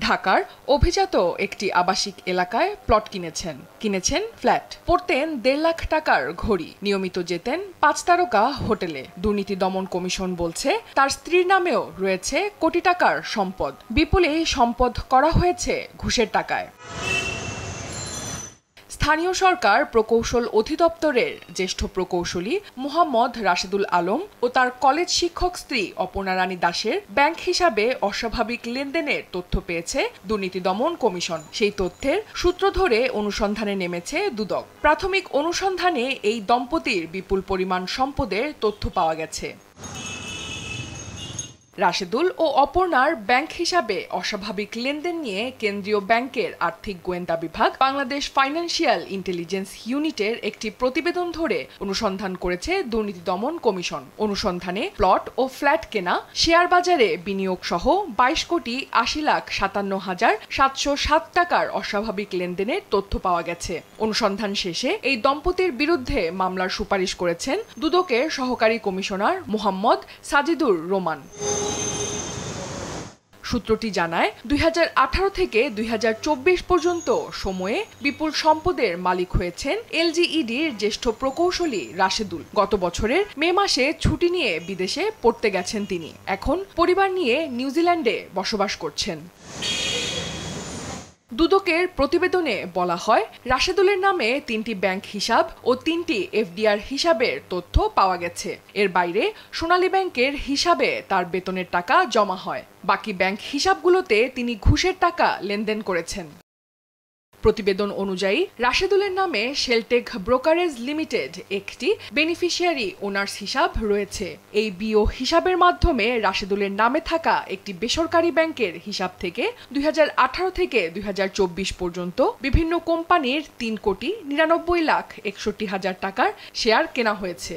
ঢাকার অভিজাত একটি আবাসিক এলাকায় প্লট কিনেছেন ফ্ল্যাট, পরতেন ১.৫ লাখ টাকার ঘড়ি, নিয়মিত যেতেন ৫ তারকা হোটেলে। দুর্নীতি দমন কমিশন বলছে তার স্ত্রীর নামেও রয়েছে কোটি টাকার সম্পদ। বিপুল এই সম্পদ করা হয়েছে ঘুষের টাকায়। স্থানীয় সরকার প্রকৌশল অধিদপ্তরের জ্যেষ্ঠ প্রকৌশলী মোহাম্মদ রাশেদুল আলম ও তার কলেজ শিক্ষক স্ত্রী অপর্ণা রানী দাসের ব্যাংক হিসাবে অস্বাভাবিক লেনদেনের তথ্য পেয়েছে দুর্নীতি দমন কমিশন। সেই তথ্যের সূত্র ধরে অনুসন্ধানে নেমেছে দুদক। প্রাথমিক অনুসন্ধানে এই দম্পতির বিপুল পরিমাণ সম্পদের তথ্য পাওয়া গেছে। রাশেদুল ও অপর্ণার ব্যাংক হিসাবে অস্বাভাবিক লেনদেন নিয়ে কেন্দ্রীয় ব্যাংকের আর্থিক গোয়েন্দা বিভাগ বাংলাদেশ ফাইন্যান্সিয়াল ইন্টেলিজেন্স ইউনিটের একটি প্রতিবেদন ধরে অনুসন্ধান করেছে দুর্নীতি দমন কমিশন। অনুসন্ধানে প্লট ও ফ্ল্যাট কেনা, শেয়ার বাজারে বিনিয়োগ সহ ২২,৮০,৫৭,৭০৭ টাকার অস্বাভাবিক লেনদেনের তথ্য পাওয়া গেছে। অনুসন্ধান শেষে এই দম্পতির বিরুদ্ধে মামলার সুপারিশ করেছেন দুদকের সহকারী কমিশনার মোহাম্মদ সাজিদুর রোমান। সূত্রটি জানায়, ২০১৮ থেকে ২০২৪ পর্যন্ত সময়ে বিপুল সম্পদের মালিক হয়েছেন এলজিইডির জ্যেষ্ঠ প্রকৌশলী রাশেদুল। গত বছরের মে মাসে ছুটি নিয়ে বিদেশে পড়তে গেছেন তিনি। এখন পরিবার নিয়ে নিউজিল্যান্ডে বসবাস করছেন। দুদকের প্রতিবেদনে বলা হয়, রাশেদুলের নামে ৩টি ব্যাংক হিসাব ও ৩টি এফডিআর হিসাবের তথ্য পাওয়া গেছে। এর বাইরে সোনালী ব্যাংকের হিসাবে তার বেতনের টাকা জমা হয়। বাকি ব্যাংক হিসাবগুলোতে তিনি ঘুষের টাকা লেনদেন করেছেন। প্রতিবেদন অনুযায়ী রাশেদুলের নামে শেলটেক ব্রোকারেজ লিমিটেড একটি বেনিফিশিয়ারি ওনার্স হিসাব রয়েছে। এই বিও হিসাবের মাধ্যমে রাশেদুলের নামে থাকা একটি বেসরকারি ব্যাংকের হিসাব থেকে ২০১৮ থেকে ২০২৪ পর্যন্ত বিভিন্ন কোম্পানির ৩,৯৯,৬১,০০০ টাকার শেয়ার কেনা হয়েছে।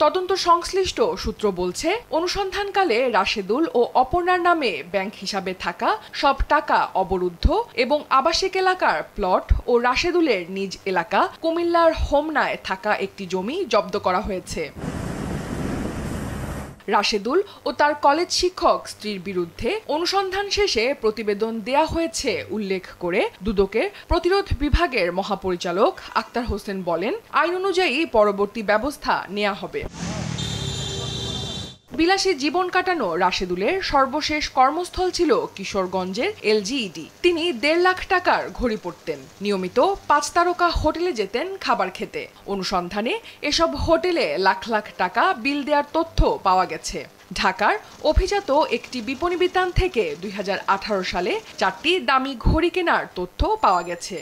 তদন্ত সংশ্লিষ্ট সূত্র বলছে, অনুসন্ধানকালে রাশেদুল ও অপর্ণার নামে ব্যাংক হিসাবে থাকা সব টাকা অবরুদ্ধ এবং আবাসিক এলাকার প্লট ও রাশেদুলের নিজ এলাকা কুমিল্লার হোমনায় থাকা একটি জমি জব্দ করা হয়েছে। রাশেদুল ও তার কলেজ শিক্ষক স্ত্রীর বিরুদ্ধে অনুসন্ধান শেষে প্রতিবেদন দেয়া হয়েছে উল্লেখ করে দুদকের প্রতিরোধ বিভাগের মহাপরিচালক আক্তার হোসেন বলেন, আইন অনুযায়ী পরবর্তী ব্যবস্থা নেওয়া হবে। বিলাসী জীবন কাটানো রাশেদুলের সর্বশেষ কর্মস্থল ছিল কিশোরগঞ্জের এলজিইডি। তিনি ১.৫ লাখ টাকার ঘড়ি পরতেন, নিয়মিত ৫ তারকা হোটেলে যেতেন খাবার খেতে। অনুসন্ধানে এসব হোটেলে লাখ লাখ টাকা বিল দেওয়ার তথ্য পাওয়া গেছে। ঢাকার অভিজাত একটি বিপণী বিতান থেকে ২০১৮ সালে ৪টি দামি ঘড়ি কেনার তথ্য পাওয়া গেছে।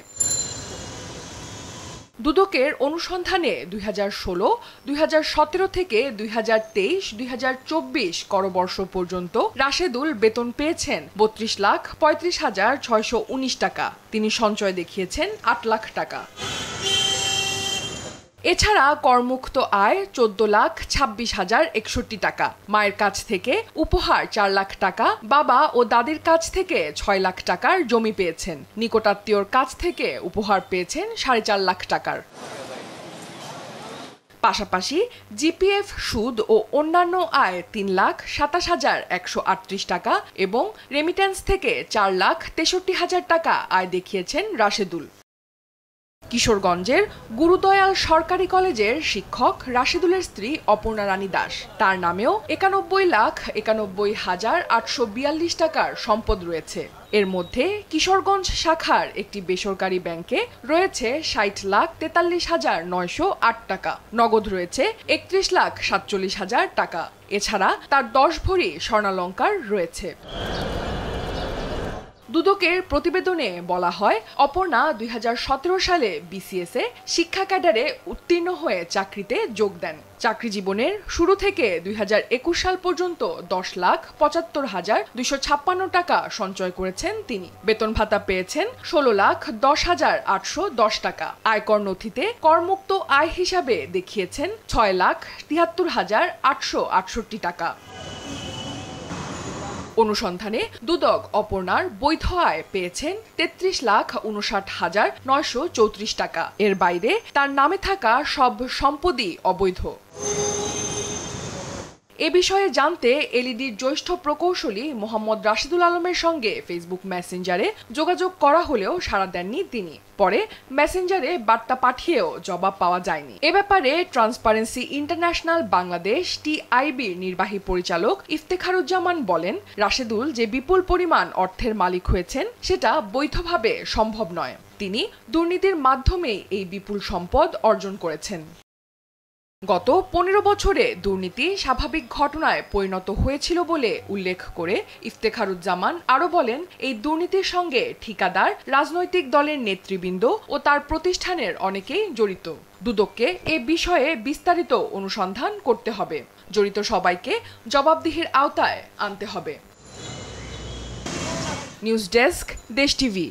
দুদকের অনুসন্ধানে ২০১৬, ২০১৭ থেকে ২০২৩-২০২৪ করবর্ষ পর্যন্ত রাশেদুল বেতন পেয়েছেন ৩২,৩৫,৬১৯ টাকা। তিনি সঞ্চয় দেখিয়েছেন ৮ লাখ টাকা। এছাড়া করমুক্ত আয় ১৪,২৬,০৬১ টাকা, মায়ের কাছ থেকে উপহার ৪ লাখ টাকা, বাবা ও দাদির কাছ থেকে ৬ লাখ টাকার জমি পেয়েছেন। নিকটাত্মীয়র কাছ থেকে উপহার পেয়েছেন ৪.৫ লাখ টাকার। পাশাপাশি জিপিএফ, সুদ ও অন্যান্য আয় ৩,২৭,১৩৮ টাকা এবং রেমিট্যান্স থেকে ৪,৬৩,০০০ টাকা আয় দেখিয়েছেন রাশেদুল। কিশোরগঞ্জের গুরুদয়াল সরকারি কলেজের শিক্ষক রাশেদুলের স্ত্রী অপর্ণা রানী দাস, তার নামেও ৯১,৯১,৮৪২ টাকার সম্পদ রয়েছে। এর মধ্যে কিশোরগঞ্জ শাখার একটি বেসরকারি ব্যাংকে রয়েছে ৬০,৪৩,৯০৮ টাকা, নগদ রয়েছে ৩১,৪৭,০০০ টাকা। এছাড়া তার ১০ ভরি স্বর্ণালংকার রয়েছে। দুদকের প্রতিবেদনে বলা হয়, অপর্ণা ২০১৭ সালে বিসিএস এ শিক্ষা ক্যাডারে উত্তীর্ণ হয়ে চাকরিতে যোগ দেন। চাকরি জীবনের শুরু থেকে ২০২১ সাল পর্যন্ত ১০,৭৫,২৫৬ টাকা সঞ্চয় করেছেন তিনি। বেতন ভাতা পেয়েছেন ১৬,১০,৮১০ টাকা। আয়কর নথিতে করমুক্ত আয় হিসাবে দেখিয়েছেন ৬,৭৩,৮৬৮ টাকা। অনুসন্ধানে দুদক অপর্ণার বৈধ আয় পেয়েছেন ৩৩,৫৯,৯৩৪ টাকা। এর বাইরে তার নামে থাকা সব সম্পদই অবৈধ। এ বিষয়ে জানতে এলইডির জ্যেষ্ঠ প্রকৌশলী মোহাম্মদ রাশেদুল আলমের সঙ্গে ফেসবুক মেসেঞ্জারে যোগাযোগ করা হলেও সাড়া দেননি তিনি। পরে মেসেঞ্জারে বার্তা পাঠিয়েও জবাব পাওয়া যায়নি। এ ব্যাপারে ট্রান্সপারেন্সি ইন্টারন্যাশনাল বাংলাদেশ টিআইবির নির্বাহী পরিচালক ইফতেখারুজ্জামান বলেন, রাশেদুল যে বিপুল পরিমাণ অর্থের মালিক হয়েছেন সেটা বৈধভাবে সম্ভব নয়। তিনি দুর্নীতির মাধ্যমেই এই বিপুল সম্পদ অর্জন করেছেন। গত ১৫ বছরে দুর্নীতি স্বাভাবিক ঘটনায় পরিণত হয়েছিল বলে উল্লেখ করে ইফতেখারুজ্জামান আরও বলেন, এই দুর্নীতির সঙ্গে ঠিকাদার, রাজনৈতিক দলের নেতৃবৃন্দ ও তার প্রতিষ্ঠানের অনেকেই জড়িত। দুদককে এ বিষয়ে বিস্তারিত অনুসন্ধান করতে হবে। জড়িত সবাইকে জবাবদিহির আওতায় আনতে হবে। নিউজ ডেস্ক, দেশ টিভি।